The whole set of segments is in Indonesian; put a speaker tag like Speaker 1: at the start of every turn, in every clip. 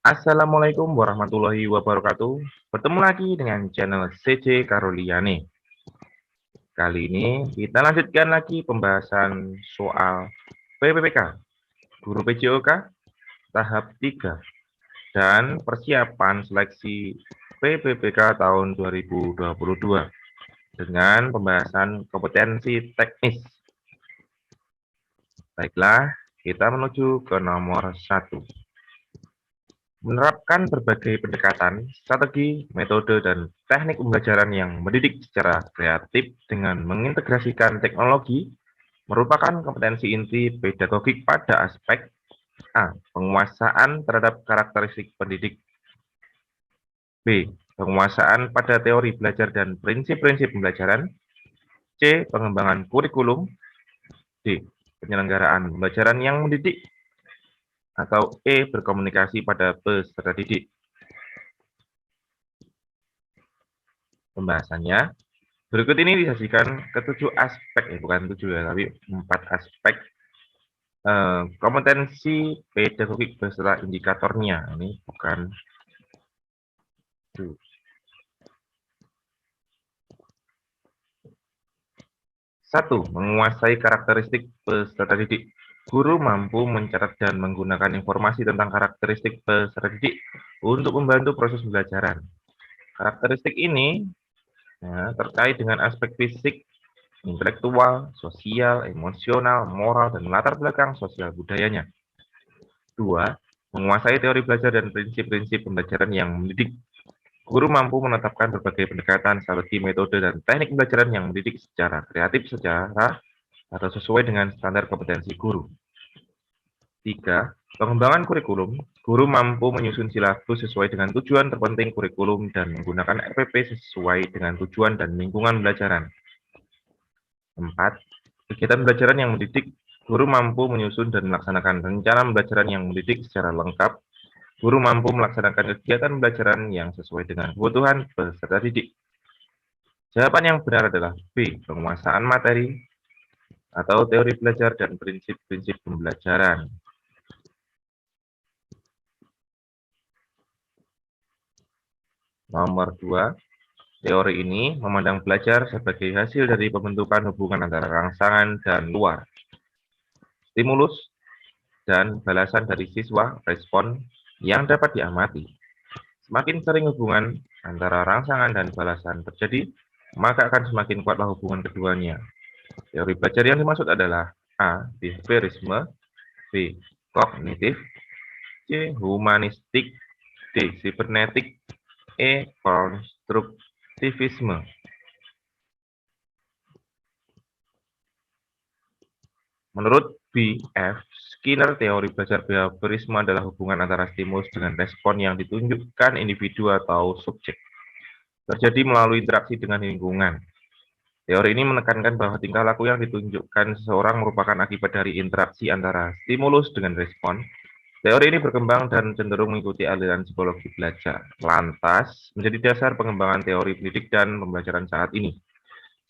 Speaker 1: Assalamualaikum warahmatullahi wabarakatuh. Bertemu lagi dengan channel CC Karoliane. Kali ini kita lanjutkan lagi pembahasan soal PPPK, Guru PJOK tahap 3 dan persiapan seleksi PPPK tahun 2022 dengan pembahasan kompetensi teknis. Baiklah, kita menuju ke nomor 1. Menerapkan berbagai pendekatan, strategi, metode, dan teknik pembelajaran yang mendidik secara kreatif dengan mengintegrasikan teknologi merupakan kompetensi inti pedagogik pada aspek A. Penguasaan terhadap karakteristik pendidik. B. Penguasaan pada teori belajar dan prinsip-prinsip pembelajaran. C. Pengembangan kurikulum. D. Penyelenggaraan pembelajaran yang mendidik. Atau E. Berkomunikasi pada peserta didik. Pembahasannya berikut ini disajikan ketujuh aspek, bukan 7 ya, tapi 4 aspek kompetensi pedagogik beserta indikatornya. Ini bukan 1. Menguasai karakteristik peserta didik. Guru mampu mencatat dan menggunakan informasi tentang karakteristik peserta didik untuk membantu proses pembelajaran. Karakteristik ini terkait dengan aspek fisik, intelektual, sosial, emosional, moral, dan latar belakang sosial budayanya. 2. Menguasai teori belajar dan prinsip-prinsip pembelajaran yang mendidik. Guru mampu menetapkan berbagai pendekatan, strategi, metode, dan teknik pembelajaran yang mendidik secara kreatif atau sesuai dengan standar kompetensi guru. 3. Pengembangan kurikulum. Guru mampu menyusun silabus sesuai dengan tujuan terpenting kurikulum dan menggunakan RPP sesuai dengan tujuan dan lingkungan pembelajaran. 4. Kegiatan pembelajaran yang mendidik. Guru mampu menyusun dan melaksanakan rencana pembelajaran yang mendidik secara lengkap. Guru mampu melaksanakan kegiatan pembelajaran yang sesuai dengan kebutuhan peserta didik. Jawaban yang benar adalah B. Penguasaan materi atau teori belajar dan prinsip-prinsip pembelajaran. Nomor 2. Teori ini memandang belajar sebagai hasil dari pembentukan hubungan antara rangsangan dan luar. Stimulus dan balasan dari siswa, respon yang dapat diamati. Semakin sering hubungan antara rangsangan dan balasan terjadi, maka akan semakin kuatlah hubungan keduanya. Teori belajar yang dimaksud adalah A. Behaviorisme, B. Kognitif, C. Humanistik, D. Sibernetik, E. Konstruktivisme. Menurut B.F. Skinner, teori belajar behaviorisme adalah hubungan antara stimulus dengan respon yang ditunjukkan individu atau subjek, terjadi melalui interaksi dengan lingkungan. Teori ini menekankan bahwa tingkah laku yang ditunjukkan seseorang merupakan akibat dari interaksi antara stimulus dengan respon. Teori ini berkembang dan cenderung mengikuti aliran psikologi belajar, lantas menjadi dasar pengembangan teori pendidik dan pembelajaran saat ini.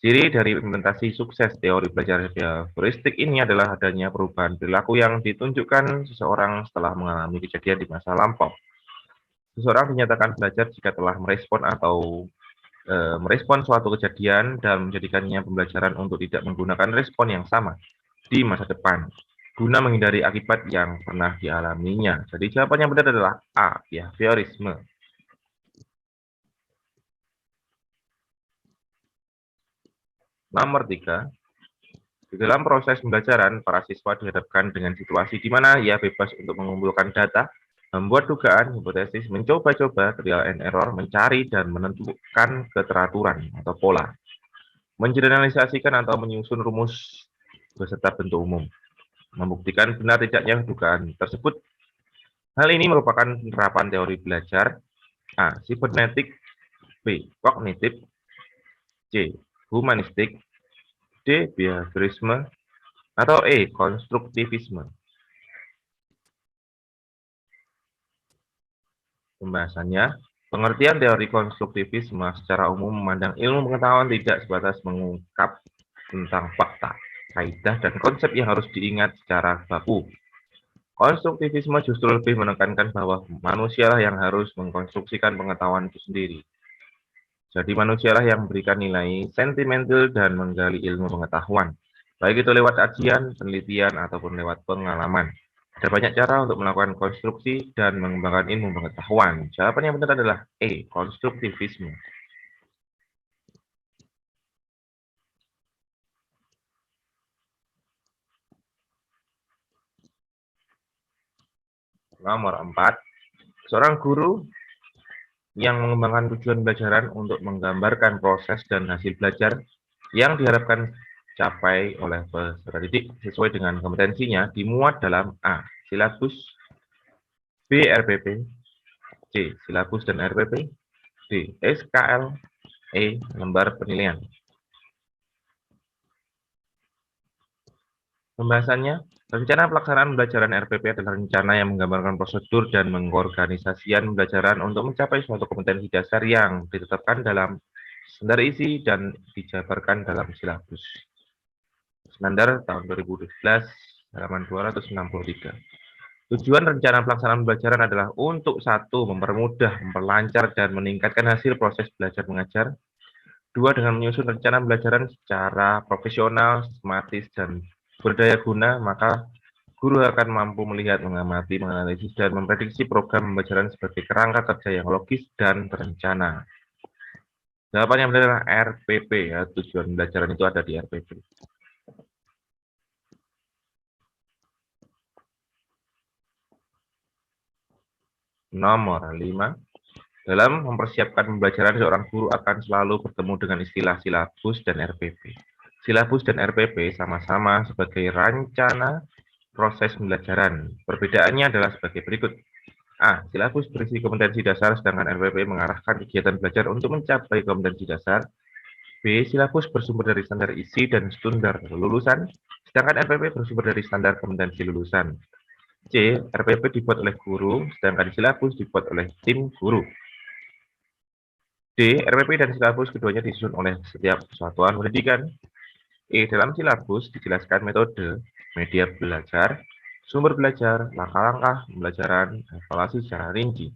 Speaker 1: Ciri dari implementasi sukses teori belajar behavioristik ini adalah adanya perubahan perilaku yang ditunjukkan seseorang setelah mengalami kejadian di masa lampau. Seseorang dinyatakan belajar jika telah merespon suatu kejadian dan menjadikannya pembelajaran untuk tidak menggunakan respon yang sama di masa depan, guna menghindari akibat yang pernah dialaminya. Jadi jawaban yang benar adalah A, behaviorisme. Nomor 3. Di dalam proses pembelajaran, para siswa dihadapkan dengan situasi di mana ia bebas untuk mengumpulkan data, membuat dugaan, hipotesis, mencoba-coba, trial and error, mencari dan menentukan keteraturan atau pola, mengeneralisasikan atau menyusun rumus beserta bentuk umum, membuktikan benar tidaknya dugaan tersebut. Hal ini merupakan penerapan teori belajar A. Sibernetik, B. Kognitif, C. Humanistik, D. Behaviorisme, atau E. Konstruktivisme. Pembahasannya, pengertian teori konstruktivisme secara umum memandang ilmu pengetahuan tidak sebatas mengungkap tentang fakta, kaidah, dan konsep yang harus diingat secara baku. Konstruktivisme justru lebih menekankan bahwa manusialah yang harus mengkonstruksikan pengetahuan itu sendiri. Jadi manusialah yang memberikan nilai sentimental dan menggali ilmu pengetahuan, baik itu lewat ajian, penelitian, ataupun lewat pengalaman. Ada banyak cara untuk melakukan konstruksi dan mengembangkan ilmu pengetahuan. Jawaban yang benar adalah E, konstruktivisme. Nomor 4, seorang guru yang mengembangkan tujuan pelajaran untuk menggambarkan proses dan hasil belajar yang diharapkan capai oleh peserta didik sesuai dengan kompetensinya dimuat dalam A. Silabus, B. RPP, C. Silabus dan RPP, D. SKL, E. Lembar penilaian. Pembahasannya, rencana pelaksanaan pembelajaran RPP adalah rencana yang menggambarkan prosedur dan mengorganisasikan pembelajaran untuk mencapai suatu kompetensi dasar yang ditetapkan dalam standar isi dan dijabarkan dalam silabus. Standar tahun 2012, halaman 263. Tujuan rencana pelaksanaan pembelajaran adalah untuk satu, mempermudah, memperlancar, dan meningkatkan hasil proses belajar mengajar. Dua, dengan menyusun rencana pembelajaran secara profesional, sistematis, dan berdaya guna, maka guru akan mampu melihat, mengamati, menganalisis, dan memprediksi program pembelajaran sebagai kerangka kerja yang logis dan terencana. Jawaban yang benar adalah RPP, ya. Tujuan pembelajaran itu ada di RPP. Nomor 5. Dalam mempersiapkan pembelajaran, seorang guru akan selalu bertemu dengan istilah silabus dan RPP. Silabus dan RPP sama-sama sebagai rencana proses pembelajaran. Perbedaannya adalah sebagai berikut. A. Silabus berisi kompetensi dasar, sedangkan RPP mengarahkan kegiatan belajar untuk mencapai kompetensi dasar. B. Silabus bersumber dari standar isi dan standar lulusan, sedangkan RPP bersumber dari standar kompetensi lulusan. C. RPP dibuat oleh guru, sedangkan silabus dibuat oleh tim guru. D. RPP dan silabus keduanya disusun oleh setiap satuan pendidikan. E. Dalam silabus dijelaskan metode, media belajar, sumber belajar, langkah-langkah pembelajaran, evaluasi secara rinci.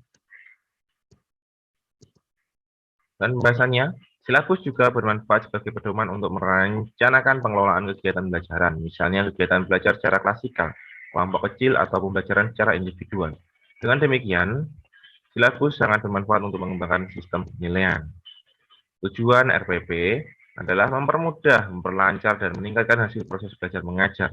Speaker 1: Dan pembahasannya, silabus juga bermanfaat sebagai pedoman untuk merencanakan pengelolaan kegiatan pembelajaran, misalnya kegiatan belajar secara klasikal, kelompok kecil, atau pembelajaran secara individual. Dengan demikian, silabus sangat bermanfaat untuk mengembangkan sistem penilaian. Tujuan RPP adalah mempermudah, memperlancar, dan meningkatkan hasil proses belajar mengajar.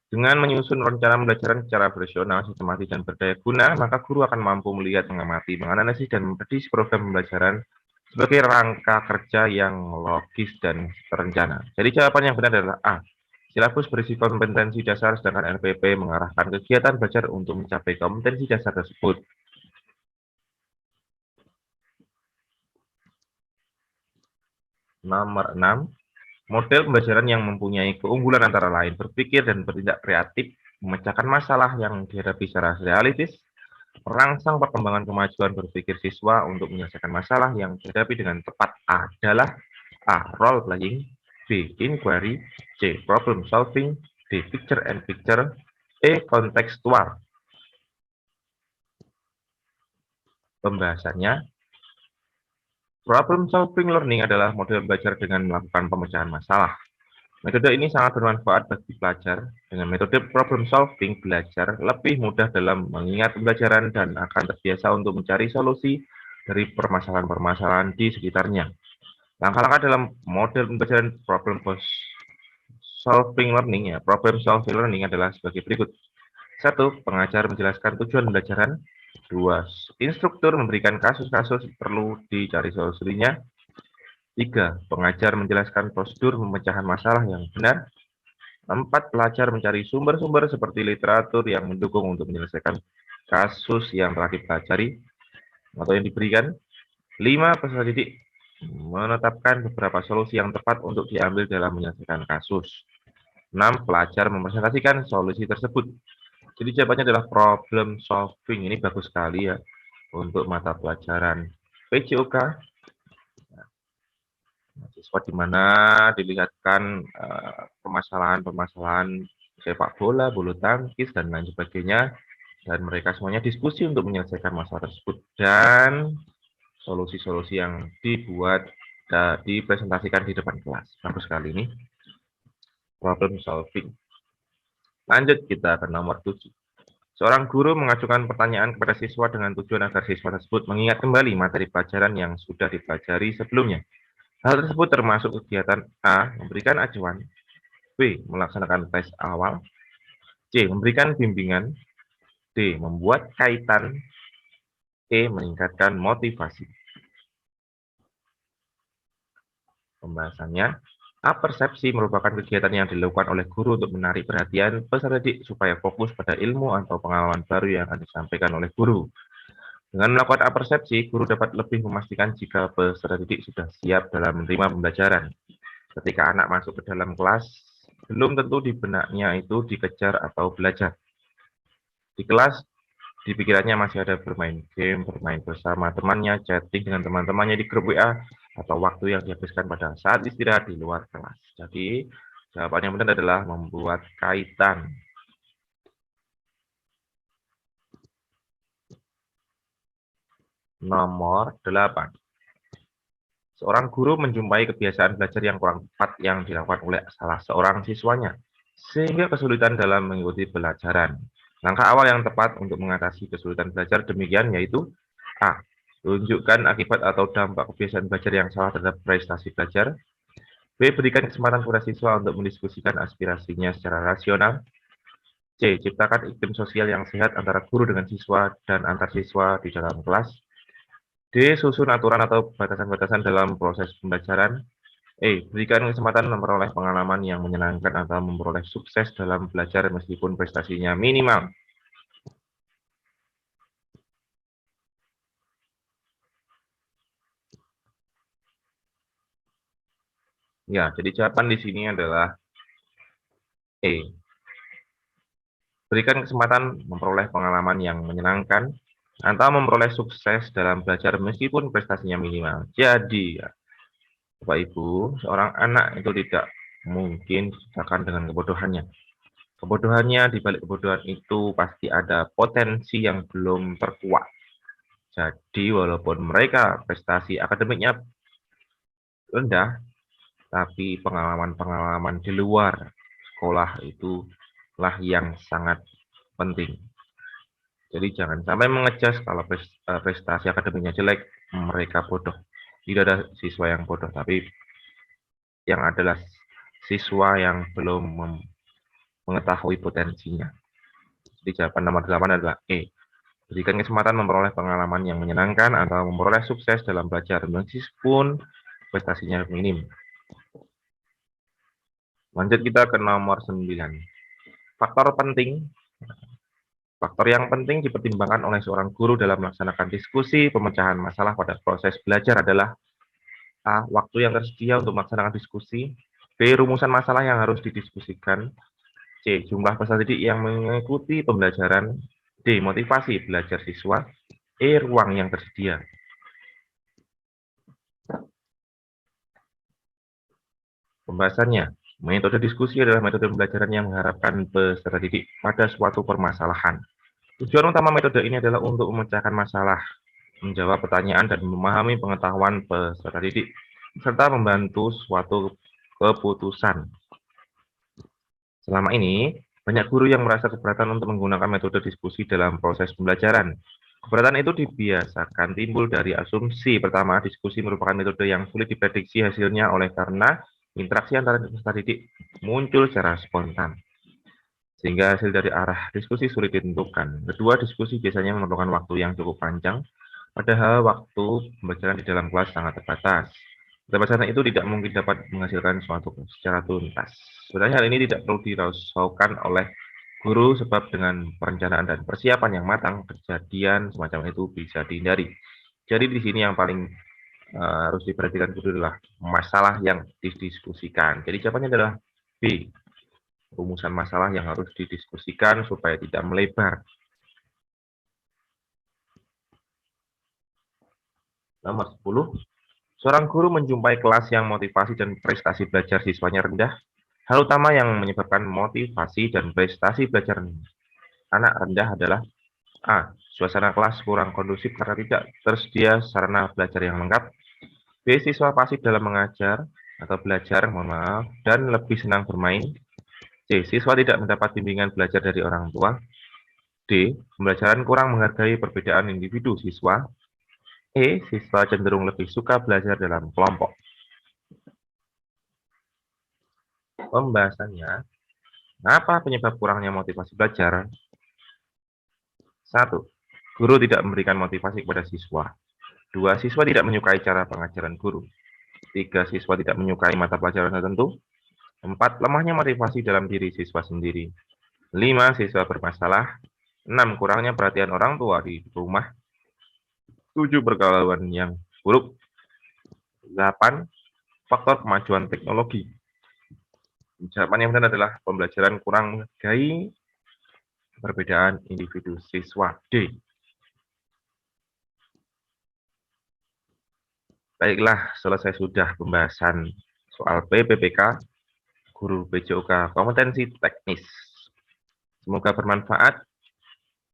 Speaker 1: Dengan menyusun rencana pembelajaran secara profesional, sistematis, dan berdaya guna, maka guru akan mampu melihat, mengamati, menganalisis, dan memprediksi program pembelajaran sebagai rangka kerja yang logis dan terencana. Jadi jawaban yang benar adalah A. Silabus berisi kompetensi dasar, sedangkan RPP mengarahkan kegiatan belajar untuk mencapai kompetensi dasar tersebut. Nomor 6. Model pembelajaran yang mempunyai keunggulan antara lain berpikir dan bertindak kreatif, memecahkan masalah yang dihadapi secara realistis, merangsang perkembangan kemajuan berpikir siswa untuk menyelesaikan masalah yang dihadapi dengan tepat adalah A. Role playing, B. Inquiry, C. Problem solving, D. Picture and picture, E. Kontekstual. Pembahasannya, problem solving learning adalah model belajar dengan melakukan pemecahan masalah. Metode ini sangat bermanfaat bagi pelajar. Dengan metode problem solving, belajar lebih mudah dalam mengingat pembelajaran dan akan terbiasa untuk mencari solusi dari permasalahan-permasalahan di sekitarnya. Langkah-langkah dalam model pembelajaran problem solving learning, ya, problem solving learning adalah sebagai berikut. 1. Pengajar menjelaskan tujuan pembelajaran. 2. Instruktur memberikan kasus-kasus perlu dicari solusinya. 3. Pengajar menjelaskan prosedur pemecahan masalah yang benar. 4. Pelajar mencari sumber-sumber seperti literatur yang mendukung untuk menyelesaikan kasus yang telah dipelajari atau yang diberikan. 5. Peserta didik menetapkan beberapa solusi yang tepat untuk diambil dalam menyelesaikan kasus. 6. Pelajar mempresentasikan solusi tersebut. Jadi jawabannya adalah problem solving. Ini bagus sekali, ya, untuk mata pelajaran PJOK. Siswa di mana dilihatkan permasalahan-permasalahan sepak bola, bulu tangkis, dan lain sebagainya. Dan mereka semuanya diskusi untuk menyelesaikan masalah tersebut. Dan solusi-solusi yang dibuat dipresentasikan di depan kelas. Bagus sekali ini. Problem solving. Lanjut kita ke nomor 7. Seorang guru mengajukan pertanyaan kepada siswa dengan tujuan agar siswa tersebut mengingat kembali materi pelajaran yang sudah dipelajari sebelumnya. Hal tersebut termasuk kegiatan A. Memberikan acuan, B. Melaksanakan tes awal, C. Memberikan bimbingan, D. Membuat kaitan, E. Meningkatkan motivasi. Pembahasannya, apersepsi merupakan kegiatan yang dilakukan oleh guru untuk menarik perhatian peserta didik supaya fokus pada ilmu atau pengalaman baru yang akan disampaikan oleh guru. Dengan melakukan apersepsi, guru dapat lebih memastikan jika peserta didik sudah siap dalam menerima pembelajaran. Ketika anak masuk ke dalam kelas, belum tentu di benaknya itu dikejar atau belajar. Di kelas, di pikirannya masih ada bermain game, bermain bersama temannya, chatting dengan teman-temannya di grup WA, atau waktu yang dihabiskan pada saat istirahat di luar kelas. Jadi, jawaban yang benar adalah membuat kaitan. Nomor 8. Seorang guru menjumpai kebiasaan belajar yang kurang tepat yang dilakukan oleh salah seorang siswanya, sehingga kesulitan dalam mengikuti pelajaran. Langkah awal yang tepat untuk mengatasi kesulitan belajar demikian yaitu A. Tunjukkan akibat atau dampak kebiasaan belajar yang salah terhadap prestasi belajar. B. Berikan kesempatan kepada siswa untuk mendiskusikan aspirasinya secara rasional. C. Ciptakan iklim sosial yang sehat antara guru dengan siswa dan antar siswa di dalam kelas. D. Susun aturan atau batasan-batasan dalam proses pembelajaran. E. Berikan kesempatan memperoleh pengalaman yang menyenangkan atau memperoleh sukses dalam belajar meskipun prestasinya minimal. Ya, jadi jawaban di sini adalah E. Berikan kesempatan memperoleh pengalaman yang menyenangkan atau memperoleh sukses dalam belajar meskipun prestasinya minimal. Jadi, ya, Bapak Ibu, seorang anak itu tidak mungkin diciptakan dengan kebodohannya. Kebodohannya, di balik kebodohan itu pasti ada potensi yang belum terkuak. Jadi, walaupun mereka prestasi akademiknya rendah, tapi pengalaman-pengalaman di luar sekolah itulah yang sangat penting. Jadi jangan sampai mengejas kalau prestasi akademiknya jelek, mereka bodoh. Tidak ada siswa yang bodoh, tapi yang adalah siswa yang belum mengetahui potensinya. Jadi jawaban nomor 8 adalah E. Berikan kesempatan memperoleh pengalaman yang menyenangkan atau memperoleh sukses dalam belajar meskipun prestasinya minim. Lanjut kita ke nomor 9. Faktor penting. Faktor yang penting dipertimbangkan oleh seorang guru dalam melaksanakan diskusi pemecahan masalah pada proses belajar adalah A. Waktu yang tersedia untuk melaksanakan diskusi. B. Rumusan masalah yang harus didiskusikan. C. Jumlah peserta didik yang mengikuti pembelajaran. D. Motivasi belajar siswa. E. Ruang yang tersedia. Pembahasannya, metode diskusi adalah metode pembelajaran yang mengharapkan peserta didik pada suatu permasalahan. Tujuan utama metode ini adalah untuk memecahkan masalah, menjawab pertanyaan, dan memahami pengetahuan peserta didik, serta membantu suatu keputusan. Selama ini, banyak guru yang merasa keberatan untuk menggunakan metode diskusi dalam proses pembelajaran. Keberatan itu dibiasakan timbul dari asumsi. Pertama, diskusi merupakan metode yang sulit diprediksi hasilnya oleh karena interaksi antara peserta didik muncul secara spontan, sehingga hasil dari arah diskusi sulit ditentukan. Kedua, diskusi biasanya memerlukan waktu yang cukup panjang, padahal waktu pembelajaran di dalam kelas sangat terbatas. Keterbatasan itu tidak mungkin dapat menghasilkan suatu secara tuntas. Sebenarnya hal ini tidak perlu dirasaukan oleh guru sebab dengan perencanaan dan persiapan yang matang, kejadian semacam itu bisa dihindari. Jadi di sini yang paling harus diperhatikan guru adalah masalah yang didiskusikan. Jadi jawabannya adalah B. Rumusan masalah yang harus didiskusikan supaya tidak melebar. Nomor 10. Seorang guru menjumpai kelas yang motivasi dan prestasi belajar siswanya rendah. Hal utama yang menyebabkan motivasi dan prestasi belajar anak rendah adalah A. Suasana kelas kurang kondusif karena tidak tersedia sarana belajar yang lengkap. B. Siswa pasif dalam mengajar atau belajar, dan lebih senang bermain. C. Siswa tidak mendapat bimbingan belajar dari orang tua. D. Pembelajaran kurang menghargai perbedaan individu siswa. E. Siswa cenderung lebih suka belajar dalam kelompok. Pembahasannya, apa penyebab kurangnya motivasi belajar? 1. Guru tidak memberikan motivasi kepada siswa. 2. Siswa tidak menyukai cara pengajaran guru. 3. Siswa tidak menyukai mata pelajaran tertentu. 4. Lemahnya motivasi dalam diri siswa sendiri. 5. Siswa bermasalah. 6. Kurangnya perhatian orang tua di rumah. 7. Pergaulan yang buruk. 8. Faktor kemajuan teknologi. Jawaban yang benar adalah pembelajaran kurang menghargai perbedaan individu siswa. D. Baiklah, selesai sudah pembahasan soal PPPK, Guru PJOK Kompetensi Teknis. Semoga bermanfaat.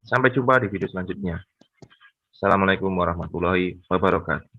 Speaker 1: Sampai jumpa di video selanjutnya. Assalamualaikum warahmatullahi wabarakatuh.